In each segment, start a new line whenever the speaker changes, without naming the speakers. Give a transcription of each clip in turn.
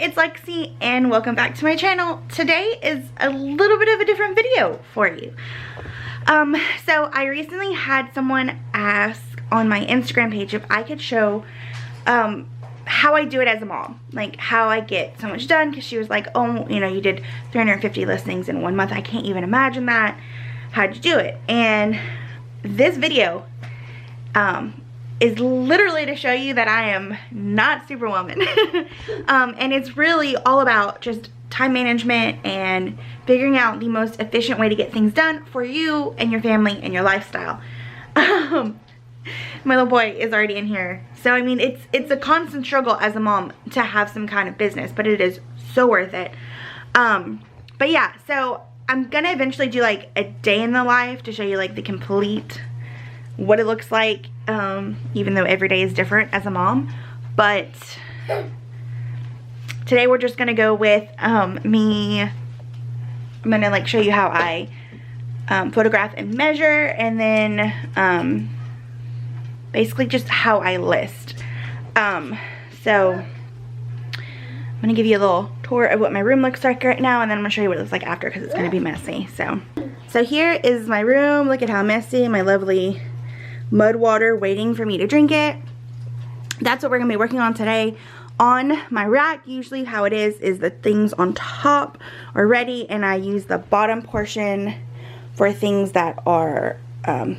it's Lexi and welcome back to my channel. Today is a little bit of a different video for you. So I recently had someone ask on my Instagram page if I could show how I do it as a mom, like how I get so much done, because she was like, oh, you know, you did 350 listings in 1 month. I can't even imagine that. How'd you do it? And this video is literally to show you that I am not Superwoman. And it's really all about just time management and figuring out the most efficient way to get things done for you and your family and your lifestyle. My little boy is already in here. So I mean, it's a constant struggle as a mom to have some kind of business, but it is so worth it. But yeah, so I'm gonna eventually do like a day in the life to show you like the complete what it looks like, even though every day is different as a mom. But today we're just gonna go with me. I'm gonna like show you how I photograph and measure, and then basically just how I list. So I'm gonna give you a little tour of what my room looks like right now, and then I'm gonna show you what it looks like after, because it's gonna be messy. So here is my room. Look at how messy. My lovely mud water waiting for me to drink it. That's what we're gonna be working on today. On my rack, usually how it is the things on top are ready, and I use the bottom portion for things that are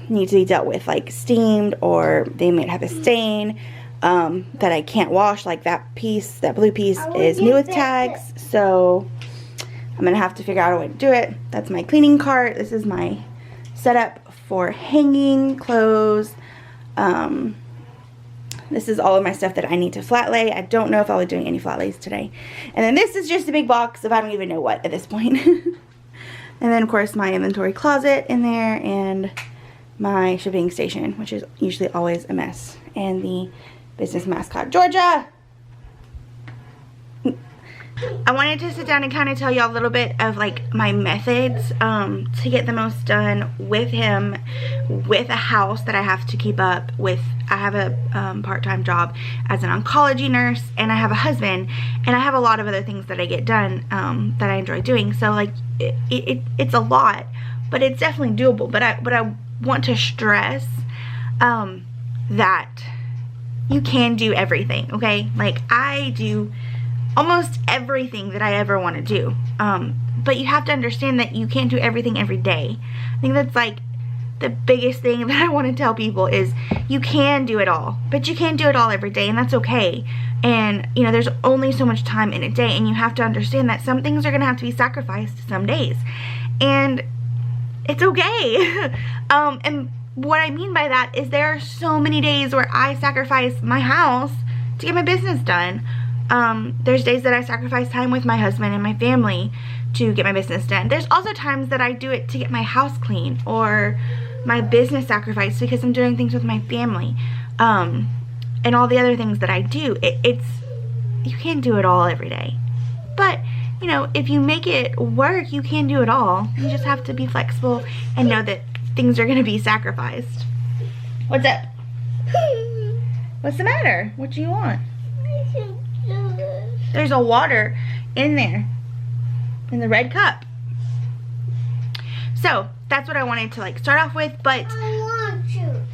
need to be dealt with, like steamed, or they might have a stain that I can't wash. Like that piece, that blue piece is new with tags, so I'm gonna have to figure out a way to do it. That's my cleaning cart. This is my setup for hanging clothes. This is all of my stuff that I need to flat lay. I don't know if I'll be doing any flat lays today. And then this is just a big box of I don't even know what at this point. And then of course my inventory closet in there, and my shipping station, which is usually always a mess, and the business mascot, Georgia. I wanted to sit down and kind of tell y'all a little bit of like my methods to get the most done with him, with a house that I have to keep up with. I have a part-time job as an oncology nurse, and I have a husband, and I have a lot of other things that I get done that I enjoy doing. So like it's a lot, but it's definitely doable. But I want to stress that you can do everything, okay? Like I do almost everything that I ever want to do, but you have to understand that you can't do everything every day. I think that's like the biggest thing that I want to tell people is you can do it all, but you can't do it all every day, and that's okay. And you know, there's only so much time in a day, and you have to understand that some things are gonna have to be sacrificed some days, and it's okay. And what I mean by that is there are so many days where I sacrifice my house to get my business done. There's days that I sacrifice time with my husband and my family to get my business done. There's also times that I do it to get my house clean, or my business sacrifice because I'm doing things with my family, and all the other things that I do. You can't do it all every day, but you know, if you make it work, you can do it all. You just have to be flexible and know that things are going to be sacrificed. What's up? What's the matter? What do you want? There's a water in there, in the red cup. So that's what I wanted to like start off with. But
I want juice.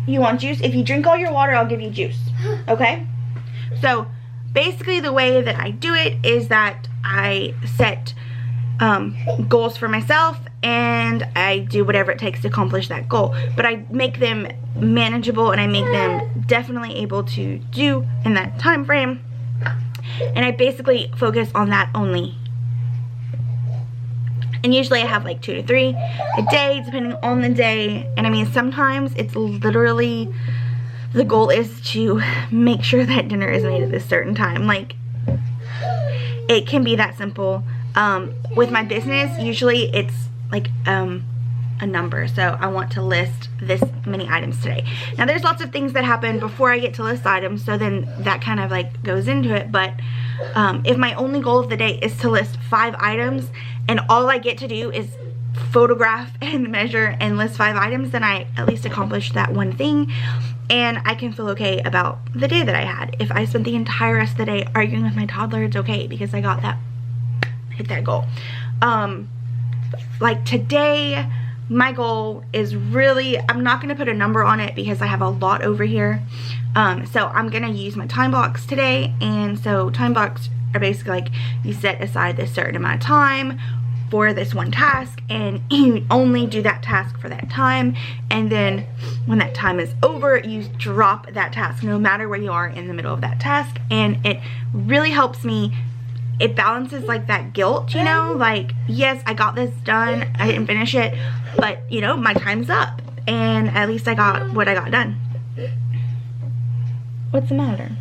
You want juice? If you drink all your water, I'll give you juice. Okay? So basically the way that I do it is that I set goals for myself, and I do whatever it takes to accomplish that goal. But I make them manageable, and I make them definitely able to do in that time frame. And I basically focus on that only. And usually I have like 2 to 3 a day, depending on the day. And I mean, sometimes it's literally, the goal is to make sure that dinner is made at this certain time. Like, it can be that simple. With my business, usually it's like a number. So I want to list this many items today. Now there's lots of things that happen before I get to list items, so then that kind of like goes into it. But if my only goal of the day is to list 5 items, and all I get to do is photograph and measure and list 5 items, then I at least accomplished that one thing. and I can feel okay about the day that I had. If I spent the entire rest of the day arguing with my toddler, it's okay because I got that, hit that goal. Like today, my goal is really, I'm not going to put a number on it because I have a lot over here. So I'm going to use my time blocks today. And so time blocks are basically like you set aside this certain amount of time for this one task, and you only do that task for that time, and then when that time is over, you drop that task no matter where you are in the middle of that task. And it really helps me. It balances like that guilt, you know, like, yes, I got this done, I didn't finish it, but you know, my time's up and at least I got what I got done. What's the matter?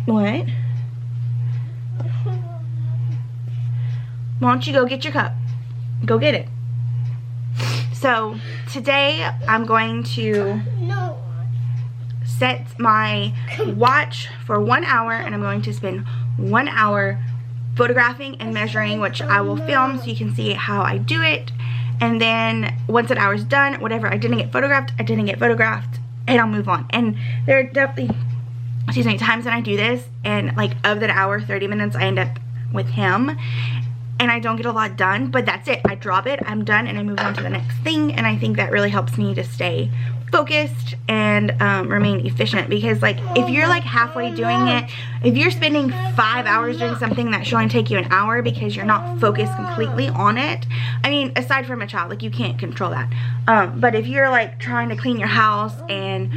What? Why don't you go get your cup? Go get it. So today I'm going to set my watch for 1 hour, and I'm going to spend 1 hour photographing and measuring, which I will film so you can see how I do it. And then once that hour's done, whatever I didn't get photographed, I didn't get photographed, and I'll move on. And there are definitely, excuse me, times when I do this and like of that hour, 30 minutes I end up with him and I don't get a lot done, but that's it. I drop it, I'm done, and I move on to the next thing. And I think that really helps me to stay focused and remain efficient, because like if you're like halfway doing it, if you're spending 5 hours doing something that should only take you an hour because you're not focused completely on it, I mean, aside from a child, like you can't control that, but if you're like trying to clean your house and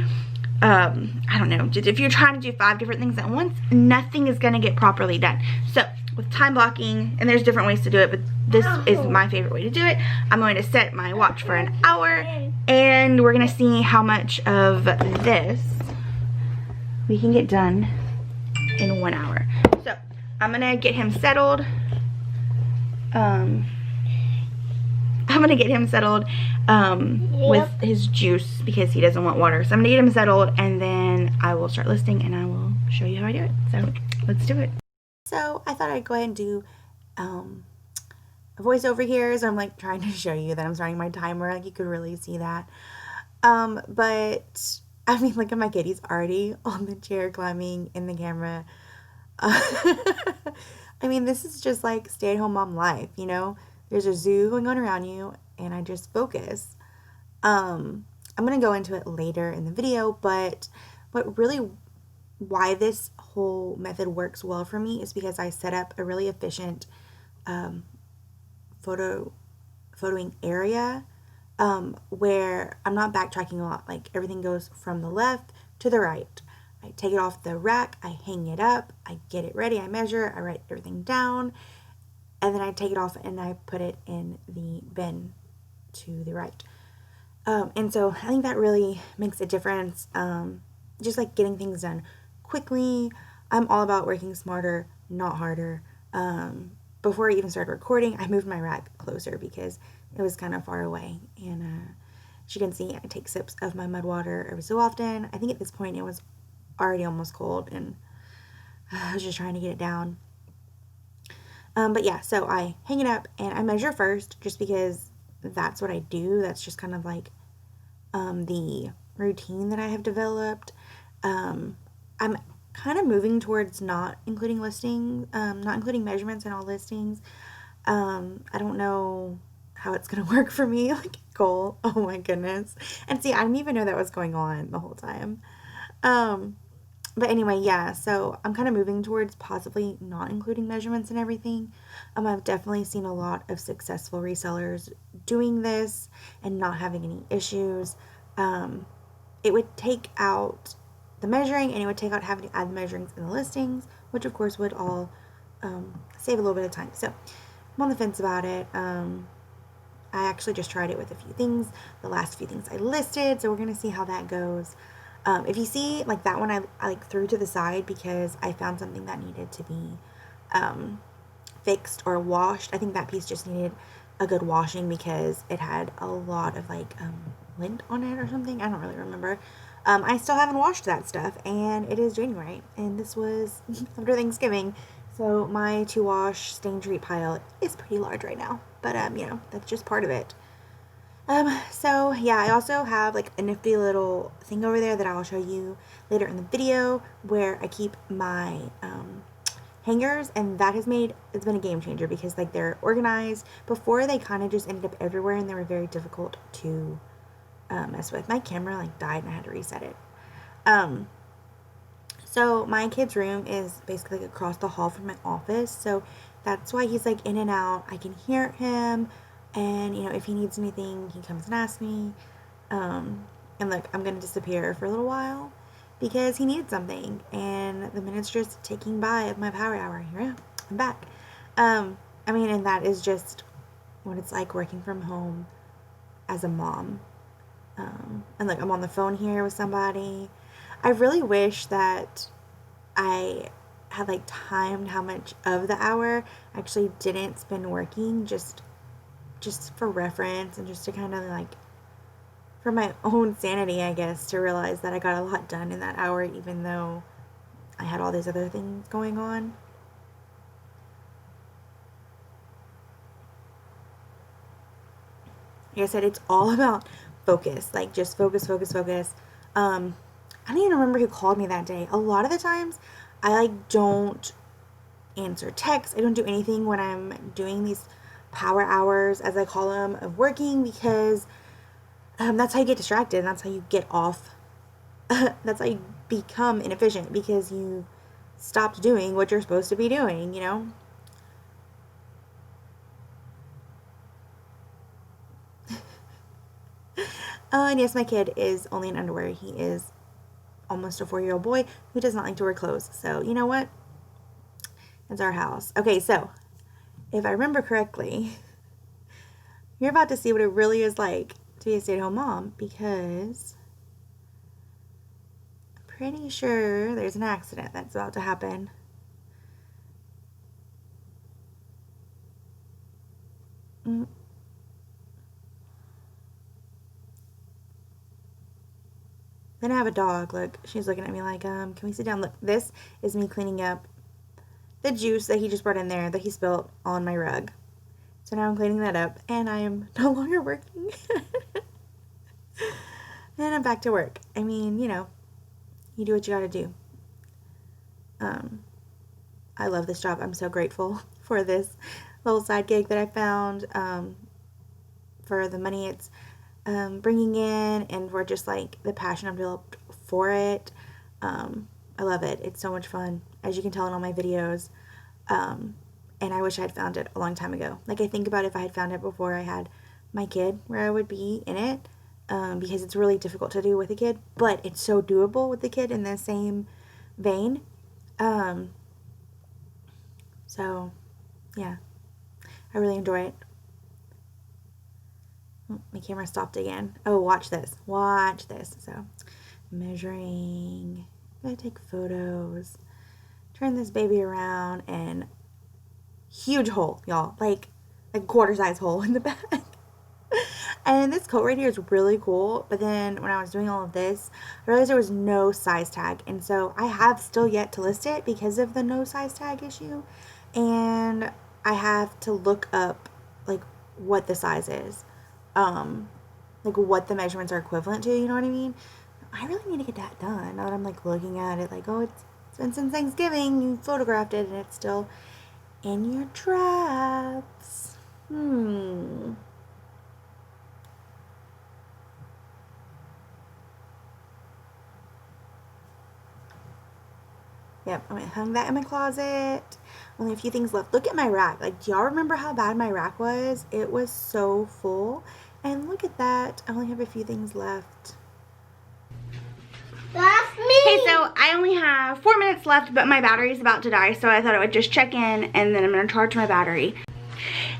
I don't know, just if you're trying to do 5 different things at once, nothing is going to get properly done. So with time blocking, and there's different ways to do it, but this is my favorite way to do it. I'm going to set my watch for an hour, and we're going to see how much of this we can get done in 1 hour. So I'm going to get him settled. I'm going to get him settled with his juice because he doesn't want water. So I'm going to get him settled, and then I will start listing and I will show you how I do it. So let's do it. So I thought I'd go ahead and do a voiceover here. So I'm like trying to show you that I'm starting my timer. Like you could really see that. But I mean, look at my kid. He's already on the chair climbing in the camera. I mean, this is just like stay-at-home mom life, you know? There's a zoo going on around you, and I just focus. I'm going to go into it later in the video, but what really, why this whole method works well for me is because I set up a really efficient photoing area where I'm not backtracking a lot. Like everything goes from the left to the right. I take it off the rack, I hang it up, I get it ready, I measure, I write everything down, and then I take it off and I put it in the bin to the right. And so I think that really makes a difference. Just like getting things done quickly. I'm all about working smarter, not harder. Before I even started recording, I moved my rack closer because it was kind of far away. And as you can see, I take sips of my mud water every so often. I think at this point it was already almost cold, and I was just trying to get it down. But yeah, so I hang it up and I measure first just because that's what I do. That's just kind of like the routine that I have developed. I'm kind of moving towards not including measurements in all listings. I don't know how it's going to work for me, like goal. Oh my goodness. And see, I didn't even know that was going on the whole time. But anyway, yeah, so I'm kind of moving towards possibly not including measurements and everything. I've definitely seen a lot of successful resellers doing this and not having any issues. It would take out the measuring, and it would take out having to add the measurings in the listings, which of course would all save a little bit of time. So I'm on the fence about it. I actually just tried it with a few things, the last few things I listed, so we're going to see how that goes. If you see, like that one I like threw to the side because I found something that needed to be fixed or washed. I think that piece just needed a good washing because it had a lot of like lint on it or something. I don't really remember. I still haven't washed that stuff, and it is January, and this was after Thanksgiving, so my to wash stain treat pile is pretty large right now, but you know, that's just part of it. So yeah, I also have like a nifty little thing over there that I'll show you later in the video where I keep my hangers, and that has made, it's been a game changer because like they're organized. Before they kind of just ended up everywhere and they were very difficult to mess with. My camera like died and I had to reset it. So my kid's room is basically like across the hall from my office, so that's why he's like in and out. I can hear him, and you know, if he needs anything, he comes and asks me. And look, I'm gonna disappear for a little while because he needs something, and the minute's just ticking by of my power hour. Here I'm back. I mean, and that is just what it's like working from home as a mom. And look, I'm on the phone here with somebody. I really wish that I had like timed how much of the hour I actually didn't spend working, just for reference and just to kind of like for my own sanity, I guess, to realize that I got a lot done in that hour even though I had all these other things going on. Like I said, it's all about focus, like just focus. I don't even remember who called me that day. A lot of the times I like don't answer texts. I don't do anything when I'm doing these power hours, as I call them, of working, because that's how you get distracted, and that's how you get off. That's how you become inefficient, because you stopped doing what you're supposed to be doing, you know? And yes, my kid is only in underwear. He is almost a 4-year-old boy who does not like to wear clothes. So, you know what? It's our house. Okay, so if I remember correctly, you're about to see what it really is like to be a stay-at-home mom, because I'm pretty sure there's an accident that's about to happen. Then I have a dog. Look, she's looking at me like, can we sit down? Look, this is me cleaning up the juice that he just brought in there that he spilled on my rug. So now I'm cleaning that up, and I am no longer working. And I'm back to work. I mean, you know, you do what you gotta do. I love this job. I'm so grateful for this little side gig that I found, for the money it's bringing in, and for just like the passion I've developed for it. I love it. It's so much fun, as you can tell in all my videos. And I wish I had found it a long time ago. Like, I think about if I had found it before I had my kid, where I would be in it, because it's really difficult to do with a kid, but it's so doable with the kid in the same vein. So yeah, I really enjoy it. My camera stopped again. Oh, watch this. So, measuring. Gotta take photos. Turn this baby around, and huge hole, y'all. Like quarter-size hole in the back. And this coat right here is really cool, but then when I was doing all of this, I realized there was no size tag, and so I have still yet to list it because of the no size tag issue, and I have to look up like what the size is. Like what the measurements are equivalent to, you know what I mean? I really need to get that done. Now that I'm like looking at it like, oh, it's been since Thanksgiving, you photographed it and it's still in your drafts. Yep, I hung that in my closet. Only a few things left. Look at my rack. Like, do y'all remember how bad my rack was? It was so full. And look at that. I only have a few things left.
That's me.
Okay, so I only have 4 minutes left, but my battery is about to die, so I thought I would just check in, and then I'm going to charge my battery.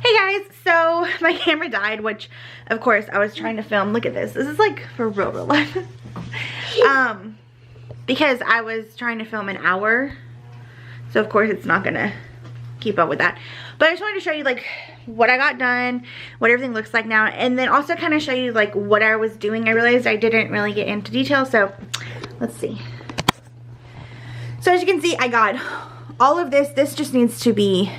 Hey guys, so my camera died, which of course I was trying to film. Look at this. This is like for real life. Because I was trying to film an hour, so of course it's not gonna keep up with that. But I just wanted to show you like what I got done, what everything looks like now, and then also kind of show you like what I was doing. I realized I didn't really get into detail, so let's see. So as you can see, I got all of this. This just needs to be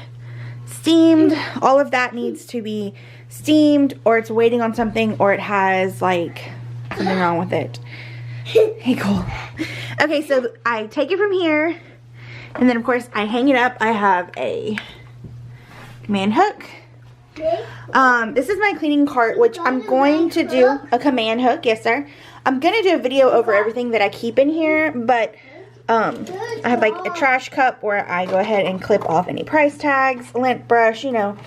steamed. All of that needs to be steamed, or it's waiting on something, or it has like something wrong with it. Hey, cool. Okay, so I take it from here, and then of course I hang it up. I have a command hook. This is my cleaning cart, which I'm going to do a command hook. Yes, sir. I'm going to do a video over everything that I keep in here, but I have like a trash cup where I go ahead and clip off any price tags, lint brush, you know,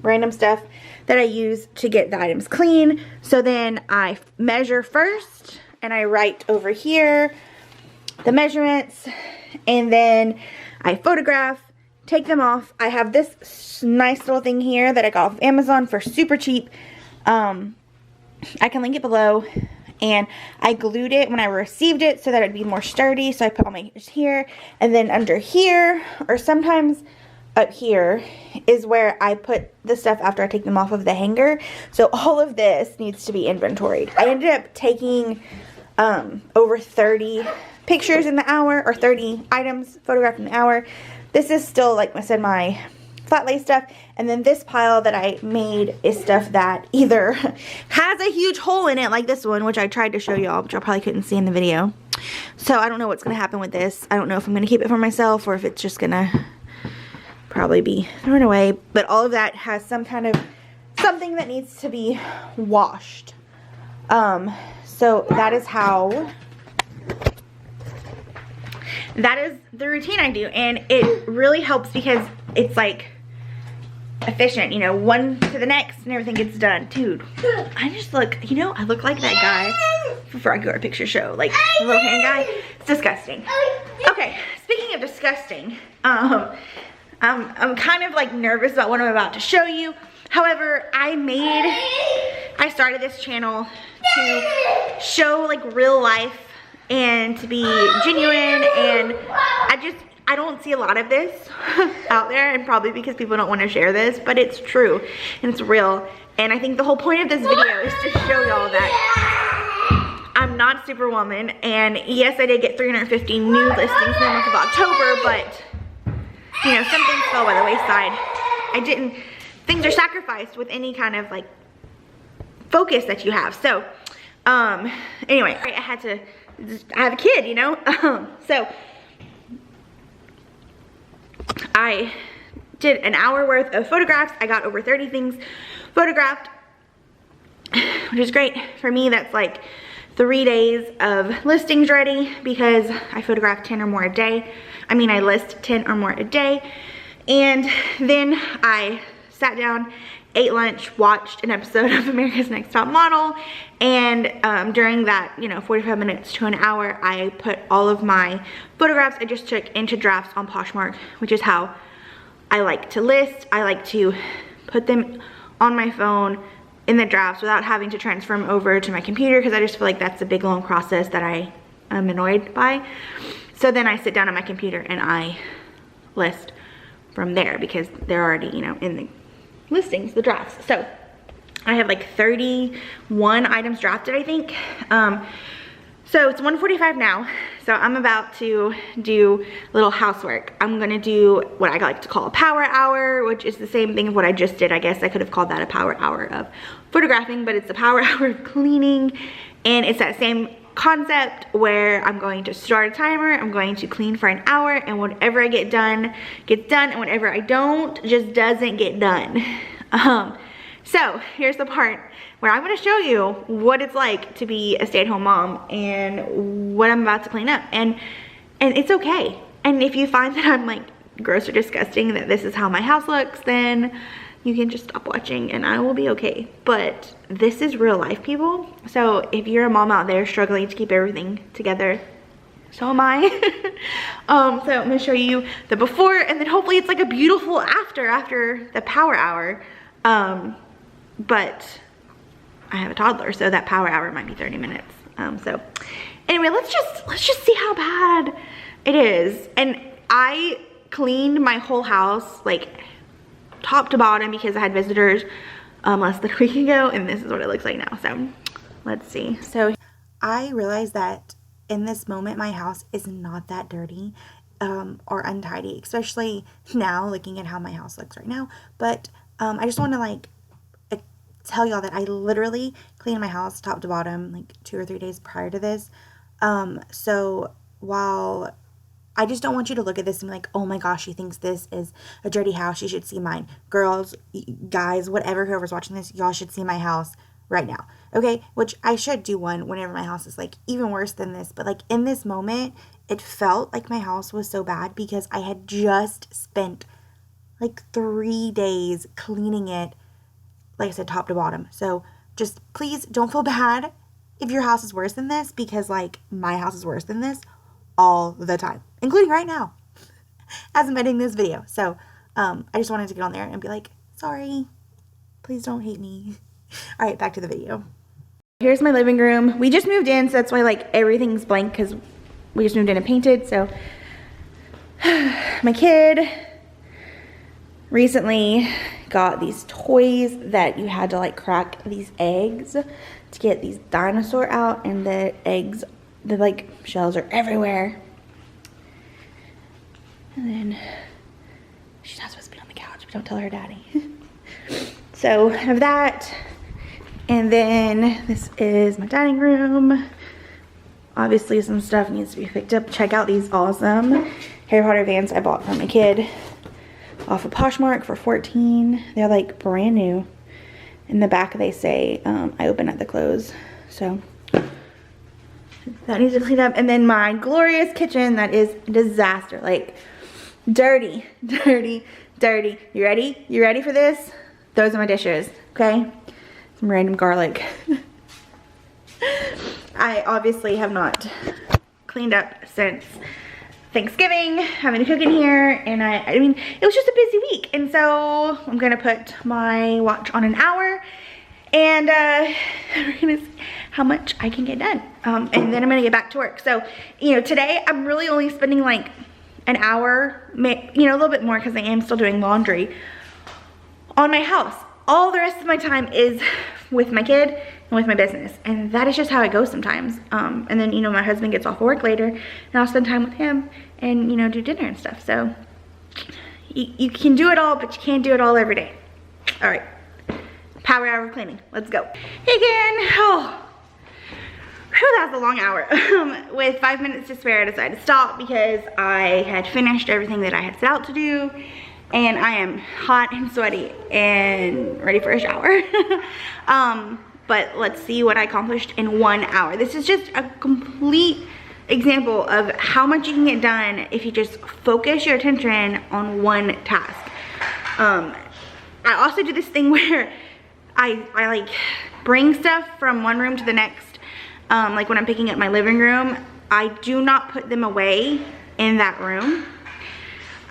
random stuff that I use to get the items clean. So then I measure first, and I write over here the measurements, and then I photograph, take them off. I have this nice little thing here that I got off of Amazon for super cheap. I can link it below, and I glued it when I received it so that it'd be more sturdy. So I put all my here, and then under here, or sometimes up here, is where I put the stuff after I take them off of the hanger. So all of this needs to be inventoried. I ended up taking over 30 pictures in the hour, or 30 items photographed in the hour. This is still, like I said, my flat lay stuff, and then this pile that I made is stuff that either has a huge hole in it, like this one, which I tried to show y'all, which y'all probably couldn't see in the video. So I don't know what's going to happen with this. I don't know if I'm going to keep it for myself, or if it's just going to probably be thrown away. But all of that has some kind of something that needs to be washed. So that is the routine I do, and it really helps because it's like efficient, you know, one to the next and everything gets done. Dude, I just look, you know, I look like that guy before I go to a picture show, like the little hand guy. It's disgusting. Okay, speaking of disgusting, I'm kind of like nervous about what I'm about to show you. However, I started this channel to show like real life and to be genuine, and I don't see a lot of this out there, and probably because people don't want to share this, but it's true and it's real. And I think the whole point of this video is to show y'all that I'm not Superwoman. And yes, I did get 350 new listings in the month of October, but you know, some things fell by the wayside. Things are sacrificed with any kind of like focus that you have. So anyway, I have a kid, you know. So I did an hour worth of photographs. I got over 30 things photographed, which is great. For me, that's like 3 days of listings ready, because I photograph 10 or more a day. I mean, I list 10 or more a day. And then I sat down, ate lunch, watched an episode of America's Next Top Model, and during that, you know, 45 minutes to an hour, I put all of my photographs I just took into drafts on Poshmark, which is how I like to list. I like to put them on my phone in the drafts without having to transfer them over to my computer, because I just feel like that's a big long process that I am annoyed by. So then I sit down on my computer and I list from there, because they're already, you know, in the listings, the drafts. So I have like 31 items drafted, I think. So it's 1:45 now, so I'm about to do a little housework. I'm gonna do what I like to call a power hour, which is the same thing as what I just did. I guess I could have called that a power hour of photographing, but it's a power hour of cleaning, and it's that same concept where I'm going to start a timer. I'm going to clean for an hour, and whatever I get done gets done, and whatever I don't just doesn't get done. So here's the part where I'm going to show you what it's like to be a stay-at-home mom and what I'm about to clean up, and it's okay. And if you find that I'm like gross or disgusting, that this is how my house looks, then you can just stop watching and I will be okay. But this is real life, people. So if you're a mom out there struggling to keep everything together, so am I. So I'm gonna show you the before, and then hopefully it's like a beautiful after the power hour. But I have a toddler, so that power hour might be 30 minutes. So anyway, let's just see how bad it is. And I cleaned my whole house, like top to bottom, because I had visitors less than a week ago, and this is what it looks like now. So let's see. So I realized that in this moment my house is not that dirty or untidy, especially now looking at how my house looks right now. But I just want to like tell y'all that I literally cleaned my house top to bottom like 2 or 3 days prior to this. So while I just don't want you to look at this and be like, oh my gosh, she thinks this is a dirty house, you should see mine. Girls, guys, whatever, whoever's watching this, y'all should see my house right now. Okay, which I should do one whenever my house is like even worse than this, but like in this moment, it felt like my house was so bad because I had just spent like 3 days cleaning it, like I said, top to bottom. So just please don't feel bad if your house is worse than this, because like my house is worse than this all the time, including right now as I'm editing this video. So I just wanted to get on there and be like, sorry, please don't hate me. All right, back to the video. Here's my living room. We just moved in, so that's why like everything's blank, because we just moved in and painted. So my kid recently got these toys that you had to like crack these eggs to get these dinosaur out, and the eggs, the like shells are everywhere. And then she's not supposed to be on the couch, but don't tell her daddy. So I have that. And then this is my dining room. Obviously some stuff needs to be picked up. Check out these awesome Harry Potter Vans I bought for my kid off of Poshmark for $14. They're like brand new. In the back they say I open at the close. So that needs to clean up. And then my glorious kitchen that is a disaster. Like dirty, dirty, dirty. You ready? You ready for this? Those are my dishes, okay? Some random garlic. I obviously have not cleaned up since Thanksgiving, having to cook in here, and I mean, it was just a busy week, and so I'm gonna put my watch on an hour, and we're gonna see how much I can get done, and then I'm gonna get back to work. So, you know, today I'm really only spending like an hour, you know, a little bit more because I am still doing laundry on my house. All the rest of my time is with my kid and with my business, and that is just how it goes sometimes. And then, you know, my husband gets off work later and I'll spend time with him and, you know, do dinner and stuff. So you can do it all, but you can't do it all every day. All right, power hour of cleaning, let's go. Hey again. Oh, whew, that was a long hour. With 5 minutes to spare, I decided to stop because I had finished everything that I had set out to do. And I am hot and sweaty and ready for a shower. But let's see what I accomplished in 1 hour. This is just a complete example of how much you can get done if you just focus your attention on one task. I also do this thing where I like bring stuff from one room to the next. Like when I'm picking up my living room, I do not put them away in that room.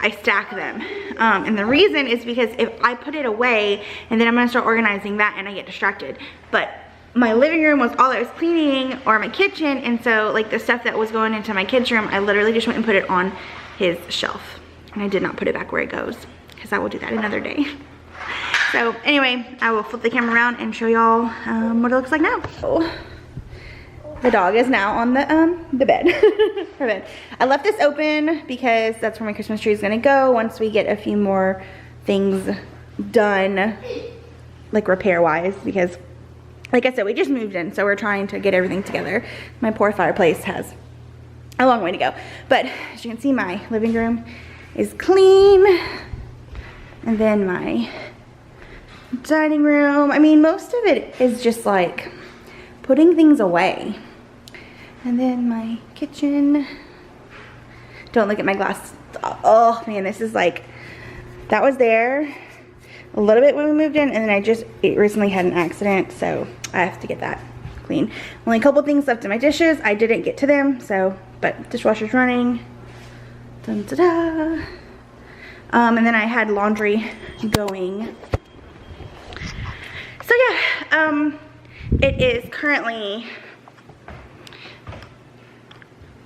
I stack them. And the reason is because if I put it away and then I'm gonna start organizing that and I get distracted. But my living room was all I was cleaning, or my kitchen, and so like the stuff that was going into my kid's room, I literally just went and put it on his shelf. And I did not put it back where it goes, because I will do that another day. So anyway, I will flip the camera around and show y'all what it looks like now. Oh. The dog is now on the bed, her bed. I left this open because that's where my Christmas tree is gonna go once we get a few more things done, like repair-wise, because like I said, we just moved in, so we're trying to get everything together. My poor fireplace has a long way to go. But as you can see, my living room is clean. And then my dining room, I mean, most of it is just like putting things away. And then my kitchen. Don't look at my glass. Oh man, this is like, that was there a little bit when we moved in, and then it recently had an accident, so I have to get that clean. Only a couple things left in my dishes. I didn't get to them, so, but dishwasher's running. Dun, da, da. And then I had laundry going. So yeah, it is currently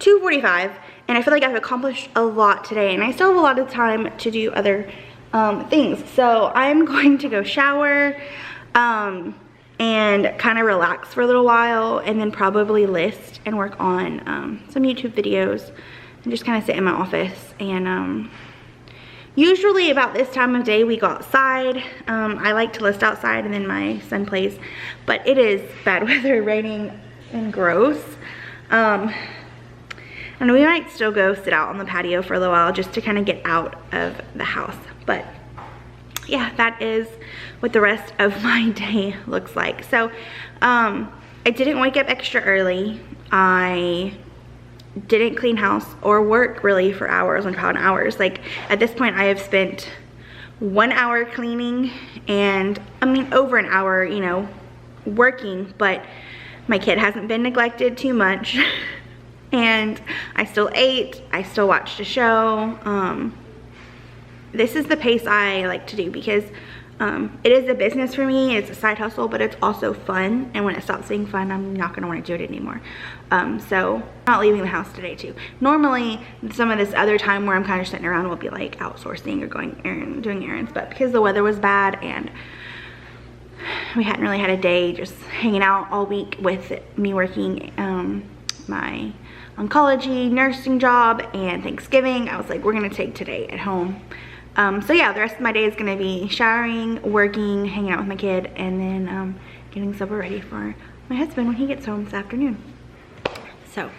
2:45, and I feel like I've accomplished a lot today, and I still have a lot of time to do other things. So I'm going to go shower and kind of relax for a little while, and then probably list and work on some YouTube videos, and just kind of sit in my office and usually about this time of day we go outside. I like to list outside and then my son plays, but it is bad weather, raining and gross. And we might still go sit out on the patio for a little while just to kind of get out of the house. But yeah, that is what the rest of my day looks like. So I didn't wake up extra early. I didn't clean house or work really for hours upon hours. Like at this point I have spent 1 hour cleaning and I mean over an hour, you know, working, but my kid hasn't been neglected too much. And I still ate, I still watched a show. This is the pace I like to do because it is a business for me, it's a side hustle, but it's also fun. And when it stops being fun, I'm not gonna wanna do it anymore. So I'm not leaving the house today too. Normally, some of this other time where I'm kind of sitting around will be like outsourcing or doing errands, but because the weather was bad and we hadn't really had a day just hanging out all week with me working my oncology nursing job and Thanksgiving, I was like, we're gonna take today at home. So yeah, the rest of my day is gonna be showering, working, hanging out with my kid, and then getting supper ready for my husband when he gets home this afternoon. So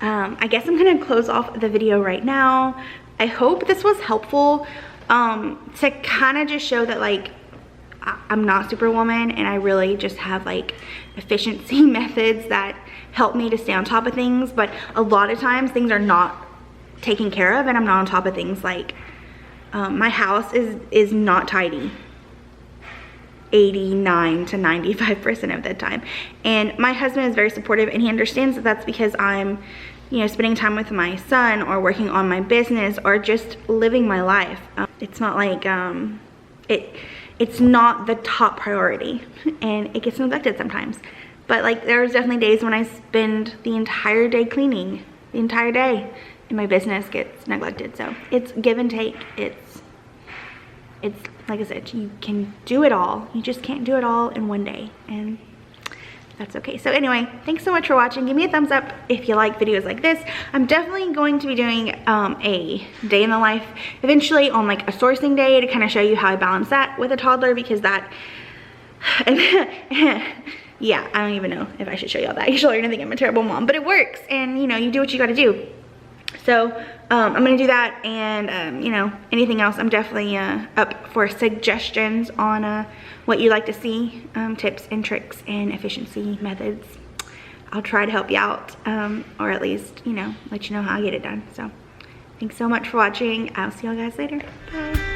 I guess I'm gonna close off the video right now. I hope this was helpful to kind of just show that like I'm not Superwoman and I really just have like efficiency methods that help me to stay on top of things, but a lot of times things are not taken care of and I'm not on top of things. Like my house is not tidy 89 to 95% of the time, and my husband is very supportive and he understands that that's because I'm, you know, spending time with my son or working on my business or just living my life. It's not like it's not the top priority and it gets neglected sometimes. But like there's definitely days when I spend the entire day cleaning, the entire day, and my business gets neglected. So it's give and take. It's like I said, you can do it all. You just can't do it all in one day, and that's okay. So anyway, thanks so much for watching. Give me a thumbs up if you like videos like this. I'm definitely going to be doing a day in the life eventually on like a sourcing day to kind of show you how I balance that with a toddler, because that yeah, I don't even know if I should show y'all that. You're gonna think I'm a terrible mom, but it works, and you know, you do what you gotta do. So I'm gonna do that, and you know, anything else, I'm definitely up for suggestions on what you like to see, tips and tricks and efficiency methods. I'll try to help you out, or at least, you know, let you know how I get it done. So thanks so much for watching. I'll see y'all guys later. Bye.